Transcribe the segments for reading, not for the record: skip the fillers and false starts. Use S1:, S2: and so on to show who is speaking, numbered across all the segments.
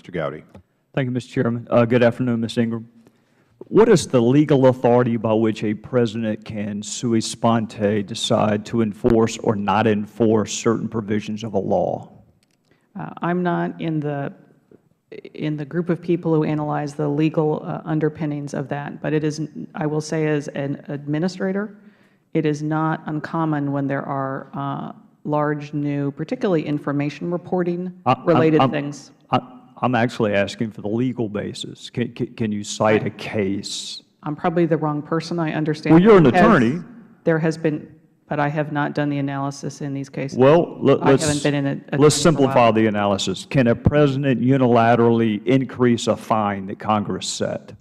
S1: Mr. Gowdy.
S2: Thank you, Mr. Chairman. Good afternoon, Ms. Ingram. What is the legal authority by which a President can sui sponte decide to enforce or not enforce certain provisions of a law?
S3: I'm not in the group of people who analyze the legal underpinnings of that, but it is, I will say as an administrator, it is not uncommon when there are large new, particularly information reporting related things.
S2: I'm actually asking for the legal basis. Can you cite a case?
S3: I'm probably the wrong person. I understand.
S2: Well, you're an attorney.
S3: There has been, but I have not done the analysis in these cases.
S2: Well, let's simplify the analysis. Can a President unilaterally increase a fine that Congress set?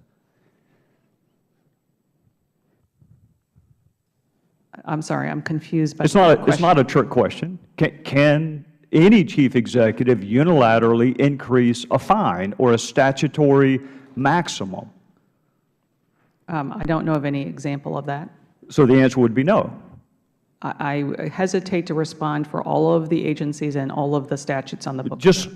S3: I'm sorry, I'm confused by
S2: It's not a trick question. Can any chief executive unilaterally increase a fine or a statutory maximum?
S3: I don't know of any example of that.
S2: So the answer would be no.
S3: I hesitate to respond for all of the agencies and all of the statutes on the book.
S2: Just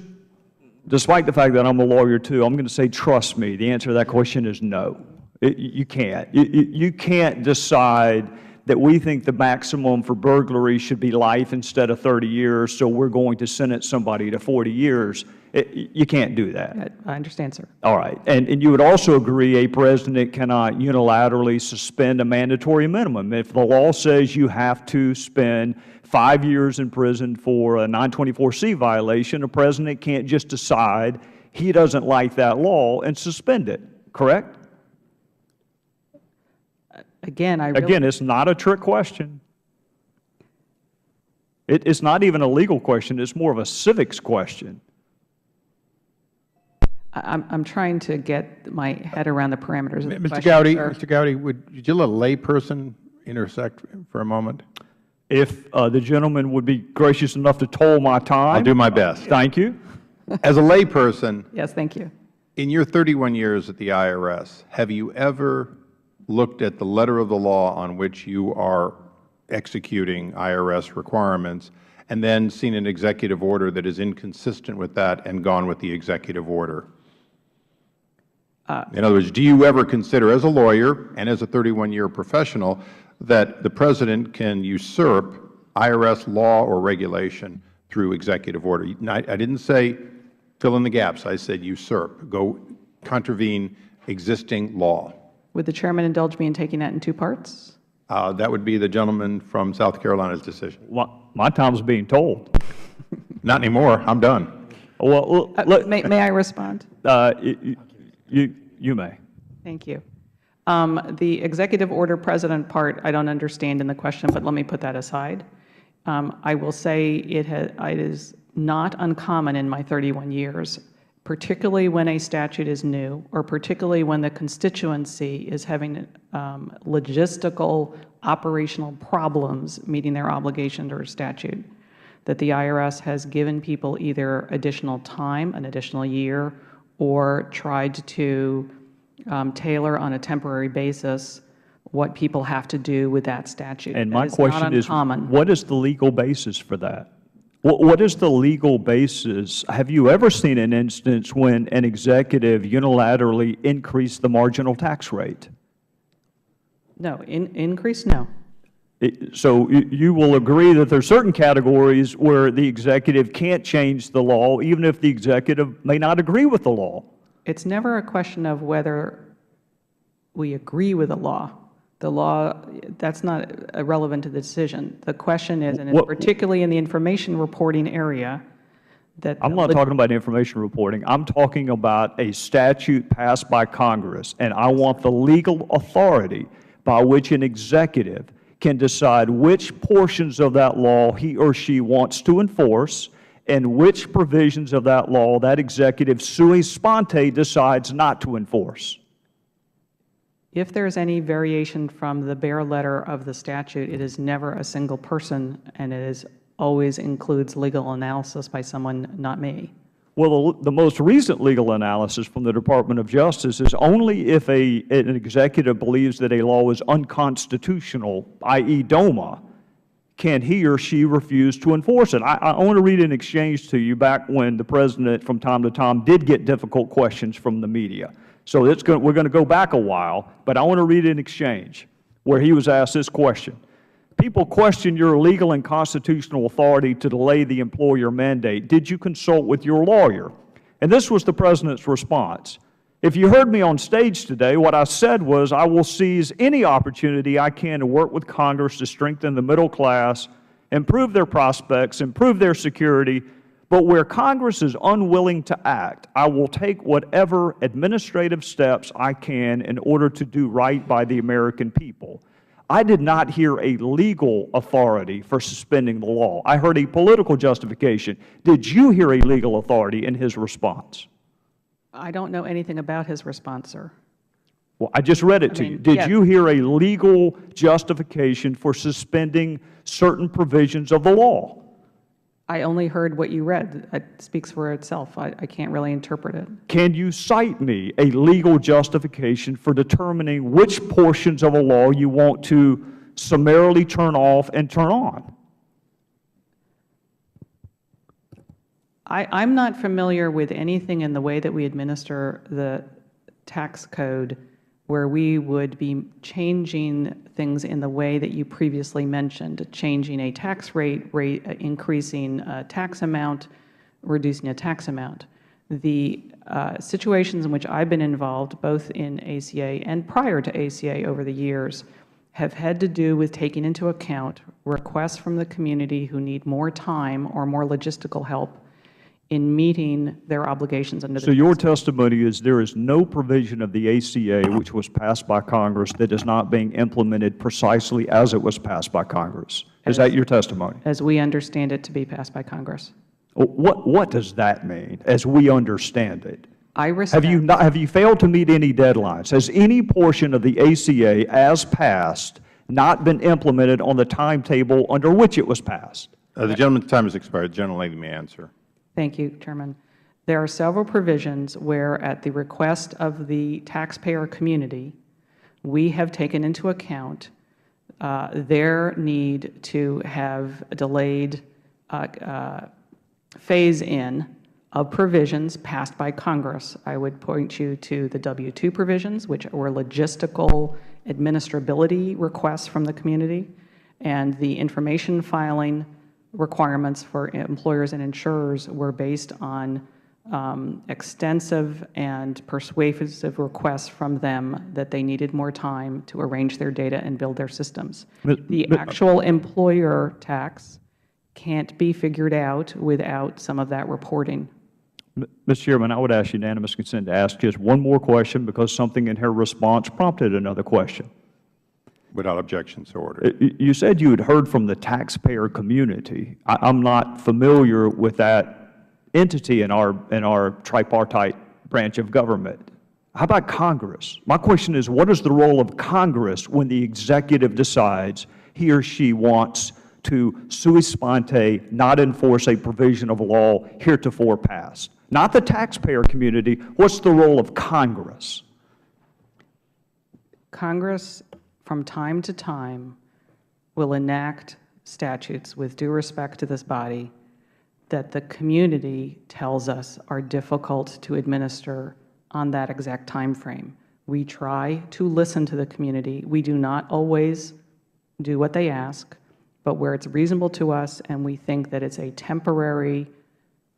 S2: despite the fact that I'm a lawyer too, I'm going to say trust me. The answer to that question is no. You can't. You can't decide that we think the maximum for burglary should be life instead of 30 years, so we're going to sentence somebody to 40 years. You can't do that.
S3: I understand, sir.
S2: All right. And you would also agree a President cannot unilaterally suspend a mandatory minimum. If the law says you have to spend 5 years in prison for a 924C violation, a President can't just decide he doesn't like that law and suspend it, correct?
S3: Again,
S2: it's not a trick question. It's not even a legal question. It's more of a civics question.
S3: I'm trying to get my head around the parameters of the question,
S1: Mr. Gowdy, would you let a layperson intersect for a moment?
S2: If the gentleman would be gracious enough to toll my time.
S1: I'll do my best.
S2: Thank you.
S1: As a layperson.
S3: Yes, thank you.
S1: In your 31 years at the IRS, have you ever looked at the letter of the law on which you are executing IRS requirements and then seen an executive order that is inconsistent with that and gone with the executive order? In other words, do you ever consider as a lawyer and as a 31-year professional that the President can usurp IRS law or regulation through executive order? I didn't say fill in the gaps. I said usurp, go contravene existing law.
S3: Would the Chairman indulge me in taking that in two parts?
S1: That would be the gentleman from South Carolina's decision.
S2: Well, my time's being told.
S1: Not anymore. I'm done.
S3: Well, may I respond?
S2: You may.
S3: Thank you. The executive order President part I don't understand in the question, but let me put that aside. I will say it is not uncommon in my 31 years, particularly when a statute is new or particularly when the constituency is having logistical, operational problems meeting their obligation under a statute, that the IRS has given people either additional time, an additional year, or tried to tailor on a temporary basis what people have to do with that statute.
S2: And my question is, what is the legal basis for that? What is the legal basis? Have you ever seen an instance when an executive unilaterally increased the marginal tax rate?
S3: No. Increase? No.
S2: So you will agree that there are certain categories where the executive can't change the law, even if the executive may not agree with the law.
S3: It's never a question of whether we agree with the law. The law, that's not irrelevant to the decision. The question is, and it's particularly in the information reporting area, that
S2: I'm not talking about information reporting. I'm talking about a statute passed by Congress, and I want the legal authority by which an executive can decide which portions of that law he or she wants to enforce and which provisions of that law that executive sui sponte decides not to enforce.
S3: If there is any variation from the bare letter of the statute, it is never a single person, and it always includes legal analysis by someone, not me.
S2: Well, the most recent legal analysis from the Department of Justice is only if an executive believes that a law is unconstitutional, i.e. DOMA, can he or she refuse to enforce it? I want to read an exchange to you back when the President from time to time did get difficult questions from the media. So we're going to go back a while, but I want to read an exchange where he was asked this question. People question your legal and constitutional authority to delay the employer mandate. Did you consult with your lawyer? And this was the President's response. If you heard me on stage today, what I said was I will seize any opportunity I can to work with Congress to strengthen the middle class, improve their prospects, improve their security, but where Congress is unwilling to act, I will take whatever administrative steps I can in order to do right by the American people. I did not hear a legal authority for suspending the law. I heard a political justification. Did you hear a legal authority in his response?
S3: I don't know anything about his response, sir.
S2: Well, I just read it to you. Did you hear a legal justification for suspending certain provisions of the law?
S3: I only heard what you read. It speaks for itself. I can't really interpret it.
S2: Can you cite me a legal justification for determining which portions of a law you want to summarily turn off and turn on?
S3: I'm not familiar with anything in the way that we administer the tax code where we would be changing things in the way that you previously mentioned, changing a tax rate, increasing a tax amount, reducing a tax amount. The situations in which I've been involved, both in ACA and prior to ACA over the years, have had to do with taking into account requests from the community who need more time or more logistical help in meeting their obligations under the
S2: So your testimony is there is no provision of the ACA which was passed by Congress that is not being implemented precisely as it was passed by Congress. Is that your testimony?
S3: as we understand it to be passed by Congress.
S2: What does that mean, as we understand it?
S3: I respect.
S2: Have you failed to meet any deadlines? Has any portion of the ACA as passed not been implemented on the timetable under which it was passed?
S1: The gentleman's time has expired. The gentlelady may answer.
S3: Thank you, Chairman. There are several provisions where, at the request of the taxpayer community, we have taken into account their need to have a delayed phase-in of provisions passed by Congress. I would point you to the W-2 provisions, which were logistical administrability requests from the community, and the information filing requirements for employers and insurers were based on extensive and persuasive requests from them that they needed more time to arrange their data and build their systems. The actual employer tax can't be figured out without some of that reporting.
S2: Mr. Chairman, I would ask unanimous consent to ask just one more question because something in her response prompted another question.
S1: Without objection, so ordered.
S2: You said you had heard from the taxpayer community. I'm not familiar with that entity in our tripartite branch of government. How about Congress? My question is, what is the role of Congress when the executive decides he or she wants to sui sponte, not enforce a provision of law heretofore passed? Not the taxpayer community. What's the role of Congress?
S3: Congress, from time to time, will enact statutes with due respect to this body that the community tells us are difficult to administer on that exact time frame. We try to listen to the community. We do not always do what they ask, but where it's reasonable to us and we think that it's a temporary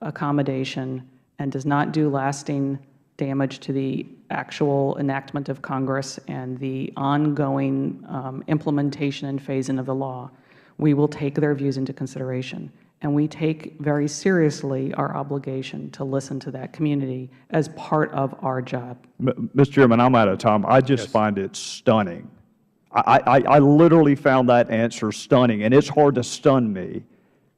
S3: accommodation and does not do lasting damage to the actual enactment of Congress and the ongoing implementation and phase-in of the law, we will take their views into consideration. And we take very seriously our obligation to listen to that community as part of our job.
S2: Mr. Chairman, I'm out of time. I just find it stunning. I literally found that answer stunning, and it's hard to stun me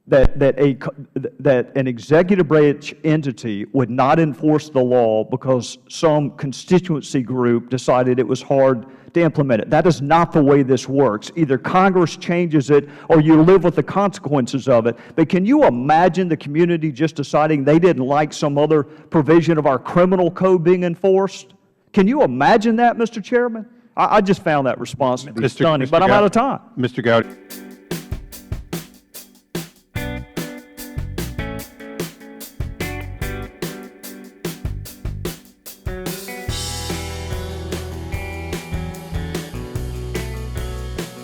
S2: that an executive branch entity would not enforce the law because some constituency group decided it was hard to implement it. That is not the way this works. Either Congress changes it or you live with the consequences of it. But can you imagine the community just deciding they didn't like some other provision of our criminal code being enforced? Can you imagine that, Mr. Chairman? I just found that response to be stunning, but I'm out of time.
S1: Mr. Gowdy.